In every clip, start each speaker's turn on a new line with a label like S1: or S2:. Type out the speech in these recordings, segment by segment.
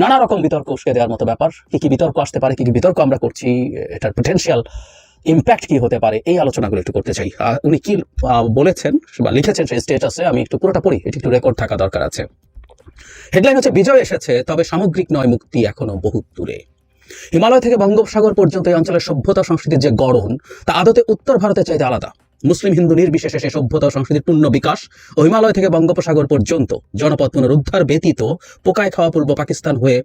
S1: নানা রকম বিতর্ক উস্কে দেওয়ার মতো ব্যাপার। কি বিতর্ক আসতে পারে, কি বিতর্ক আমরা করছি, এটার পটেনশিয়াল ইম্প্যাক্ট কি হতে পারে, এই আলোচনাগুলো একটু করতে চাই। উনি কি বলেছেন বা লিখেছেন সেই স্টেটাসে, আমি একটু পুরোটা পড়ি, এটি একটু রেকর্ড থাকা দরকার আছে। হেডলাইন হচ্ছে, বিজয় এসেছে তবে সামগ্রিক নয়, মুক্তি এখনো বহু দূরে। হিমালয় থেকে বঙ্গোপসাগর পর্যন্ত এই অঞ্চলের সভ্যতা সংস্কৃতির যে গড়ন, তা আদতে উত্তর ভারতের চাইতে আলাদা। মুসলিম হিন্দু নির্বিশেষে সে সভ্যতা ও সংস্কৃতির পূর্ণ বিকাশ ও হিমালয় থেকে বঙ্গোপসাগর পর্যন্ত জনপদ পুনরুদ্ধার ব্যতীত পোকায় খাওয়া পূর্ব পাকিস্তান হয়ে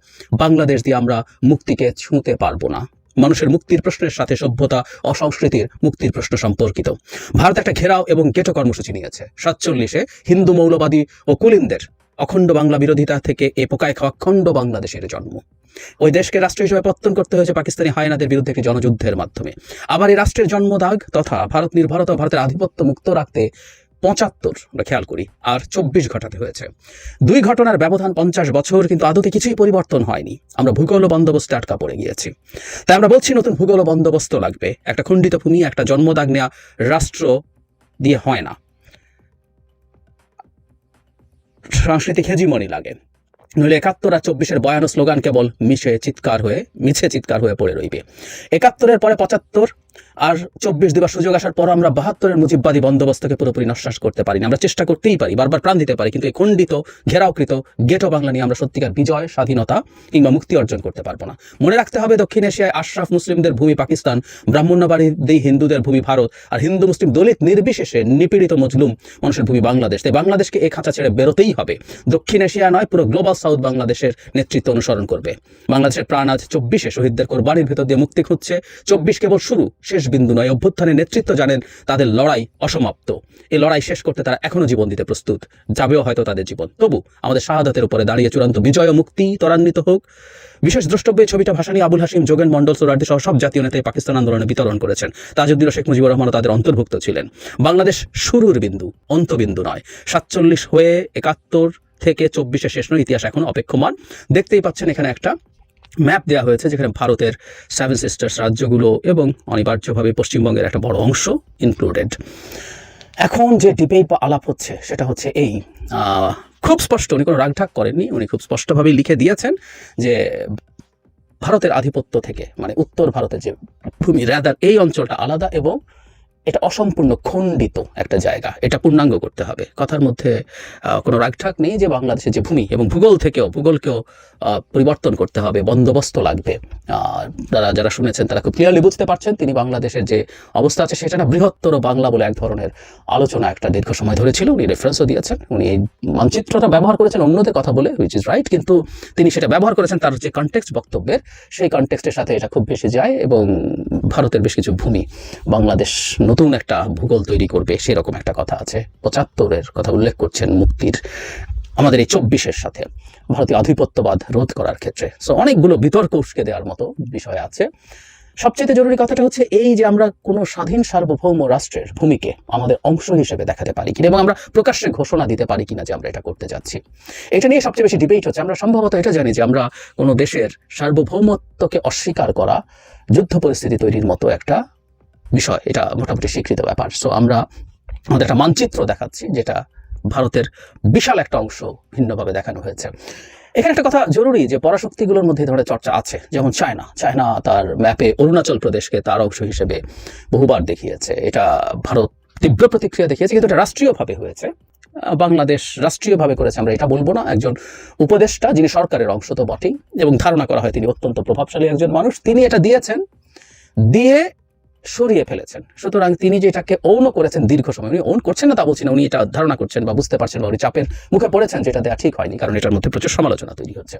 S1: বাংলাদেশ দিয়ে আমরা মুক্তিকে ছুঁতে পারবো না। মানুষের মুক্তির প্রশ্নের সাথে সভ্যতা ও সংস্কৃতির মুক্তির প্রশ্ন সম্পর্কিত। ভারত একটা ঘেরাও এবং গেটো কর্মসূচি নিয়েছে। 47-এ হিন্দু মৌলবাদী ও কুলিনদের অখণ্ড বাংলা বিরোধিতা থেকে এ পোকায় খাওয়া খণ্ড বাংলাদেশের জন্ম। ওই দেশকে রাষ্ট্র হিসেবে পত্তন করতে হয়েছে পাকিস্তানি হায়নাদের বিরুদ্ধে একটি জনযুদ্ধের মাধ্যমে। আবার এই রাষ্ট্রের জন্মদাগ তথা ভারত নির্ভরতা, ভারতের আধিপত্য মুক্ত রাখতে 75 আমরা খেয়াল করি আর 24 ঘটাতে হয়েছে। দুই ঘটনার ব্যবধান 50 বছর, কিন্তু আদতে কিছুই পরিবর্তন হয়নি। আমরা ভূগোল বন্দোবস্তে আটকা পড়ে গিয়েছি। তাই আমরা বলছি নতুন ভূগোল বন্দোবস্ত লাগবে। একটা খণ্ডিত ভূমি, একটা জন্মদাগ নেওয়া রাষ্ট্র দিয়ে হয় না। সাংস্কৃতিক হেজিমনি লাগে, নইলে 71 আর 24-এর বয়ান স্লোগান কেবল মিছে চিৎকার হয়ে পড়ে রইবে। 71-এর পরে 75 আর 24 দেবার সুযোগ আসার পর আমরা 72-এর মুজিববাদী বন্দোবস্তকে পুরোপুরি নস্যাৎ করতে পারি না। আমরা চেষ্টা করতেই পারি, বারবার প্রাণ দিতে পারি, কিন্তু এই খণ্ডিত ঘেরাওকৃত গেটো বাংলা নিয়ে আমরা সত্যিকার বিজয়, স্বাধীনতা কিংবা মুক্তি অর্জন করতে পারবো না। মনে রাখতে হবে, দক্ষিণ এশিয়ায় আশরাফ মুসলিমদের ভূমি পাকিস্তান, ব্রাহ্মণ্যবাদী হিন্দুদের ভূমি ভারত, আর হিন্দু মুসলিম দলিত নির্বিশেষে নিপীড়িত মজলুম মানুষের ভূমি বাংলাদেশ। তাই বাংলাদেশকে এই খাঁচা ছেড়ে বেরোতেই হবে। দক্ষিণ এশিয়া নয়, পুরো গ্লোবাল সাউথ বাংলাদেশের নেতৃত্ব অনুসরণ করবে। বাংলাদেশের প্রাণ আজ 24-এ শহীদদের কোরবানির ভেতর দিয়ে মুক্তি খুঁজছে। 24 কেবল শুরু, শেষ বিন্দু নয়। অভ্যুত্থানের নেতৃত্ব জানেন তাদের লড়াই অসমাপ্ত। এই লড়াই শেষ করতে তারা এখনো জীবন দিতে প্রস্তুত, যাবেও হয়তো তাদের জীবন। তবু আমাদের শাহাদাতের উপরে দাঁড়িয়ে চূড়ান্ত বিজয় ও মুক্তি ত্বরান্বিত হোক। বিশেষ দ্রষ্টব্য এই ছবিটা ভাসানী আবুল হাশিম, যোগেন মন্ডল, সোহরাওয়ার্দী সহ সব জাতীয় নেতাই পাকিস্তান আন্দোলনে বিতরণ করেছেন। তাজউদ্দিন ও শেখ মুজিবুর রহমান তাদের অন্তর্ভুক্ত ছিলেন। বাংলাদেশ শুরুর বিন্দু, অন্তবিন্দু নয়। 47 হয়ে 71 থেকে 24-এ শেষ নয়, ইতিহাস এখন অপেক্ষমান। দেখতেই পাচ্ছেন এখানে একটা ম্যাপ দেওয়া হয়েছে, যেখানে ভারতের 7 সিস্টার্স রাজ্যগুলো এবং অনিবার্যভাবে পশ্চিমবঙ্গের একটা বড় অংশ ইনক্লুডেড। এখন যে ডিবেট বা আলাপ হচ্ছে সেটা হচ্ছে এই, খুব স্পষ্ট, উনি কোনো রাগঢাক করেননি, উনি খুব স্পষ্টভাবে লিখে দিয়েছেন যে ভারতের আধিপত্য থেকে, মানে উত্তর ভারতের যে ভূমি, রাদার এই অঞ্চলটা আলাদা এবং এটা অসম্পূর্ণ খণ্ডিত একটা জায়গা, এটা পূর্ণাঙ্গ করতে হবে। কথার মধ্যে কোনো রাগঢাক নেই যে বাংলাদেশের যে ভূমি এবং ভূগোলকেও পরিবর্তন করতে হবে, বন্দোবস্ত লাগবে। যারা শুনেছেন তারা খুব ক্লিয়ারলি বুঝতে পারছেন তিনি বাংলাদেশের যে অবস্থা আছে সেটা না বৃহত্তর বাংলা বলে এক ধরনের আলোচনা একটা দীর্ঘ সময় ধরে ছিল। উনি রেফারেন্সও দিয়েছেন, উনি এই মানচিত্রটা ব্যবহার করেছেন অন্যদের কথা বলে, হুইচ ইজ রাইট, কিন্তু তিনি সেটা ব্যবহার করেছেন তার যে কনটেক্সট বক্তব্যের, সেই কনটেক্সটের সাথে এটা খুব বেশি যায় এবং ভারতের বেশ কিছু ভূমি বাংলাদেশ নতুন একটা ভূগোল তৈরি করবে, সেরকম একটা কথা আছে। 75-এর কথা উল্লেখ করছেন মুক্তির, আমাদের এই 24-এর সাথে ভারতীয় আধিপত্যবাদ রোধ করার ক্ষেত্রে। সো অনেকগুলো বিতর্ক উস্কে দেওয়ার মতো বিষয় আছে। সবচেয়ে জরুরি কথাটা হচ্ছে এই যে আমরা কোনো স্বাধীন সার্বভৌম রাষ্ট্রের ভূমিকে আমাদের অংশ হিসেবে দেখাতে পারি কিনা এবং আমরা প্রকাশ্যে ঘোষণা দিতে পারি কিনা যে আমরা এটা করতে যাচ্ছি। এটা নিয়ে সবচেয়ে বেশি ডিবেট হচ্ছে। আমরা সম্ভবত এটা জানি যে আমরা কোনো দেশের সার্বভৌমত্বকে অস্বীকার করা যুদ্ধ পরিস্থিতি তৈরির মতো একটা বিষয়, এটা মোটামুটি স্বীকৃত ব্যাপার। সো আমরা আমাদের একটা মানচিত্র দেখাচ্ছি যেটা ভারতের বিশাল একটা অংশ ভিন্নভাবে দেখানো হয়েছে। এখানে একটা কথা জরুরি যে পরাশক্তিগুলোর মধ্যে এই ধরনের চর্চা আছে, যেমন চায়না তার ম্যাপে অরুণাচল প্রদেশকে তার অংশ হিসেবে বহুবার দেখিয়েছে। এটা ভারত তীব্র প্রতিক্রিয়া দেখিয়েছে, কিন্তু এটা রাষ্ট্রীয়ভাবে হয়েছে। বাংলাদেশ রাষ্ট্রীয়ভাবে করেছে আমরা এটা বলবো না। একজন উপদেষ্টা যিনি সরকারের অংশ তো বটেই এবং ধারণা করা হয় তিনি অত্যন্ত প্রভাবশালী একজন মানুষ, তিনি এটা দিয়েছেন, দিয়ে সরিয়ে ফেলেছেন। সুতরাং তিনি যেটাকে ওনও করেছেন দীর্ঘ সময়, উনি ওন করছেন না তা বলছি না, উনি এটা ধারণা করছেন বা বুঝতে পারছেন বা উনি চাপের মুখে পড়েছেন যেটা দেওয়া ঠিক হয়নি, কারণ এটার মধ্যে প্রচুর সমালোচনা তৈরি হচ্ছে।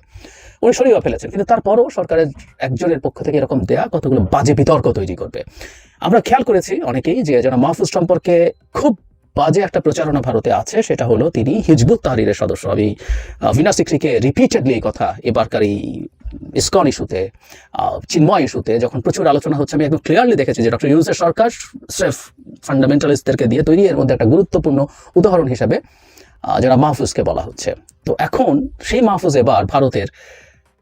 S1: উনি সরিয়ে ফেলেছেন, কিন্তু তারপরও সরকারের একজনের পক্ষ থেকে এরকম দেয়া কতগুলো বাজে বিতর্ক তৈরি করবে। আমরা খেয়াল করেছি অনেকেই যে যারা মাহফুজ সম্পর্কে খুব বাজে একটা প্রচারণা ভারতে আছে, সেটা হলো তিনি হিজবুত তাহরিরের সদস্য। আমি ভিনা সিকরিকে রিপিটেডলি এই কথা এবারকার এই ইসকন ইস্যুতে, চিন্ময় ইস্যুতে যখন প্রচুর আলোচনা হচ্ছে, আমি একদম ক্লিয়ারলি দেখেছি যে ডক্টর ইউনূসের সরকার স্রেফ ফান্ডামেন্টালিস্টদেরকে দিয়ে তৈরি, এর মধ্যে একটা গুরুত্বপূর্ণ উদাহরণ হিসাবে যারা মাহফুজকে বলা হচ্ছে। তো এখন সেই মাহফুজ এবার ভারতের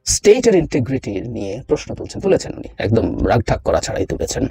S1: স্টেটের ইন্টিগ্রিটি নিয়ে প্রশ্ন তুলেছেন উনি, একদম রাগঢাক করা ছাড়াই তুলেছেন।